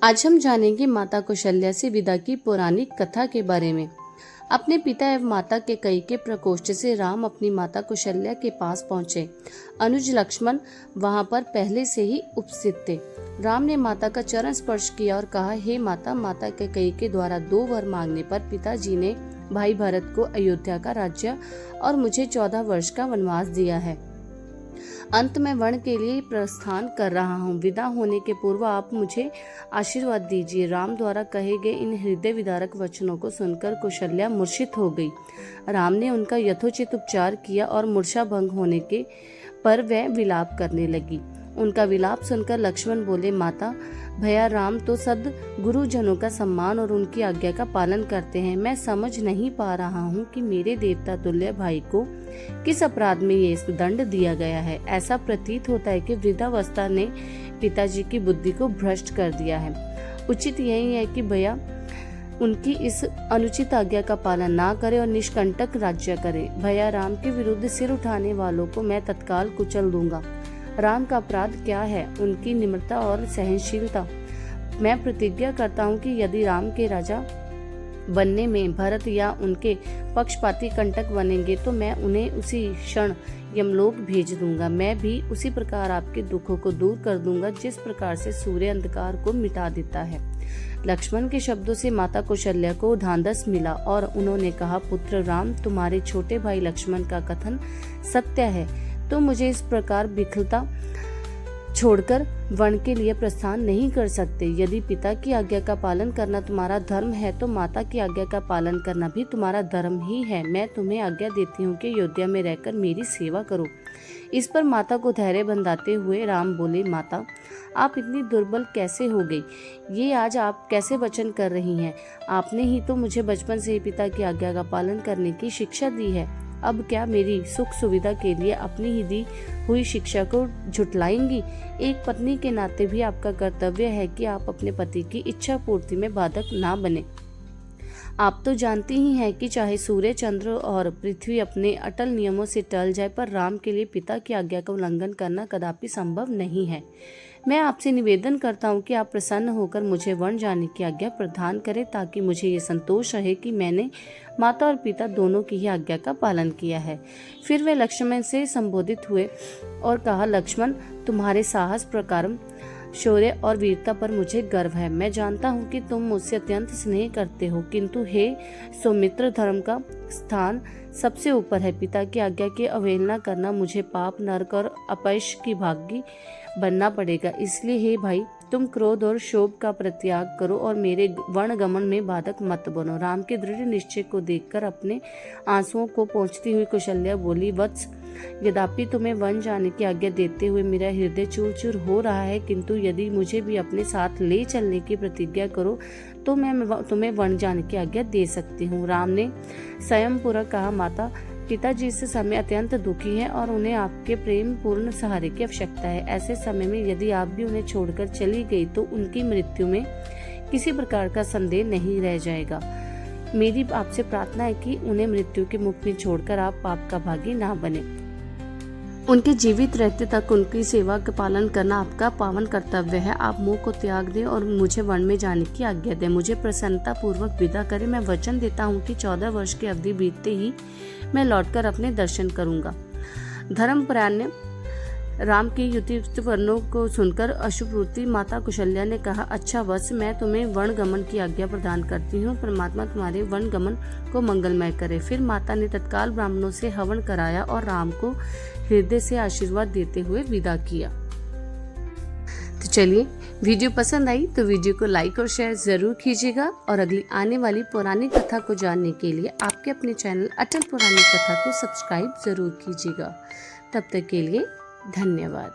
आज हम जानेंगे माता कौशल्या से विदा की पौराणिक कथा के बारे में। अपने पिता एवं माता कैकेयी के प्रकोष्ठ से राम अपनी माता कौशल्या के पास पहुंचे। अनुज लक्ष्मण वहां पर पहले से ही उपस्थित थे। राम ने माता का चरण स्पर्श किया और कहा, हे माता, माता कैकेयी के द्वारा 2 वर मांगने पर पिताजी ने भाई भरत को अयोध्या का राज्य और मुझे 14 वर्ष का वनवास दिया है। अंत में वन के लिए प्रस्थान कर रहा हूँ। विदा होने के पूर्व आप मुझे आशीर्वाद दीजिए। राम द्वारा कहे गए इन हृदय विदारक वचनों को सुनकर कौशल्या मूर्छित हो गई। राम ने उनका यथोचित उपचार किया और मूर्छा भंग होने के पर वह विलाप करने लगी। उनका विलाप सुनकर लक्ष्मण बोले, माता, भैया राम तो सद गुरुजनों का सम्मान और उनकी आज्ञा का पालन करते हैं। मैं समझ नहीं पा रहा हूँ कि मेरे देवता तुल्य भाई को किस अपराध में ये दंड दिया गया है। ऐसा प्रतीत होता है कि वृद्धावस्था ने पिताजी की बुद्धि को भ्रष्ट कर दिया है। उचित यही है कि भैया उनकी इस अनुचित आज्ञा का पालन ना करे और निष्कंटक राज्य करे। भैया राम के विरुद्ध सिर उठाने वालों को मैं तत्काल कुचल दूंगा। राम का अपराध क्या है? उनकी निम्रता और सहनशीलता। मैं प्रतिज्ञा करता हूँ कि यदि राम के राजा बनने में भरत या उनके पक्षपाती कंटक बनेंगे तो मैं उन्हें उसी क्षण यमलोक भेज दूंगा। मैं भी उसी प्रकार आपके दुखों को दूर कर दूंगा जिस प्रकार से सूर्य अंधकार को मिटा देता है। लक्ष्मण के शब्दों से माता कौशल्या को ढांढस मिला और उन्होंने कहा, पुत्र राम, तुम्हारे छोटे भाई लक्ष्मण का कथन सत्य है। तो मुझे इस प्रकार विकलता छोड़कर वन के लिए प्रस्थान नहीं कर सकते। यदि पिता की आज्ञा का पालन करना तुम्हारा धर्म है तो माता की आज्ञा का पालन करना भी तुम्हारा धर्म ही है। मैं तुम्हें आज्ञा देती हूँ कि अयोध्या में रहकर मेरी सेवा करो। इस पर माता को धैर्य बंधाते हुए राम बोले, माता, आप इतनी दुर्बल कैसे हो गई? ये आज आप कैसे वचन कर रही हैं? आपने ही तो मुझे बचपन से ही पिता की आज्ञा का पालन करने की शिक्षा दी है। अब क्या मेरी सुख सुविधा के लिए अपनी ही दी हुई शिक्षा को झुटलाएंगी? एक पत्नी के नाते भी आपका कर्तव्य है कि आप अपने पति की इच्छा पूर्ति में बाधक ना बने। आप तो जानती ही हैं कि चाहे सूर्य, चंद्र और पृथ्वी अपने अटल नियमों से टल जाए, पर राम के लिए पिता की आज्ञा का उल्लंघन करना कदापि संभव नहीं है। मैं आपसे निवेदन करता हूँ कि आप प्रसन्न होकर मुझे वन जाने की आज्ञा प्रदान करें, ताकि मुझे ये संतोष रहे कि मैंने माता और पिता दोनों की ही आज्ञा का पालन किया है। फिर वे लक्ष्मण से संबोधित हुए और कहा, लक्ष्मण, तुम्हारे साहस, पराक्रम, शौर्य और वीरता पर मुझे गर्व है। मैं जानता हूँ कि तुम मुझसे अत्यंत स्नेह करते हो, किंतु हे सौमित्र, धर्म का स्थान सबसे ऊपर है। पिता की आज्ञा की अवहेलना करना मुझे पाप, नरक और अपयश की भागी बनना पड़ेगा। इसलिए हे भाई, तुम क्रोध और शोभ का परित्याग करो और मेरे वन गमन में बाधक मत बनो। राम के दृढ़ निश्चय को देखकर अपने आंसुओं को पोंछती हुई कौशल्या बोली, वत्स, यद्यपि तुम्हें वन जाने की आज्ञा देते हुए मेरा हृदय चूर चूर हो रहा है, किंतु यदि मुझे भी अपने साथ ले चलने की प्रतिज्ञा करो तो मैं तुम्हें वन जाने की आज्ञा दे सकती हूँ। राम ने संयम पूर्वक कहा, माता, पिताजी इस समय अत्यंत दुखी हैं और उन्हें आपके प्रेम पूर्ण सहारे की आवश्यकता है। ऐसे समय में यदि आप भी उन्हें छोड़कर चली गई तो उनकी मृत्यु में किसी प्रकार का संदेह नहीं रह जाएगा। मेरी आपसे प्रार्थना है कि उन्हें मृत्यु के मुख में छोड़कर आप पाप का भागी ना बने। उनके जीवित रहते तक उनकी सेवा का पालन करना आपका पावन कर्तव्य है। आप मुंह को त्याग दें और मुझे वन में जाने की आज्ञा दें। मुझे प्रसन्नता पूर्वक विदा करें। मैं वचन देता हूँ कि 14 वर्ष की अवधि बीतते ही मैं लौटकर अपने दर्शन करूंगा। धर्मपरायण राम की युक्त वर्णों को सुनकर अश्रुपूर्ति माता कौशल्या ने कहा, अच्छा वत्स, मैं तुम्हें वन गमन की आज्ञा प्रदान करती हूँ। परमात्मा तुम्हारे वन गमन को मंगलमय करे। फिर माता ने तत्काल ब्राह्मणों से हवन कराया और राम को हृदय से आशीर्वाद देते हुए विदा किया। तो चलिए, वीडियो पसंद आई तो वीडियो को लाइक और शेयर जरूर कीजिएगा और अगली आने वाली पौराणिक कथा को जानने के लिए आपके अपने चैनल अटल पौराणिक कथा को सब्सक्राइब जरूर कीजिएगा। तब तक के लिए धन्यवाद।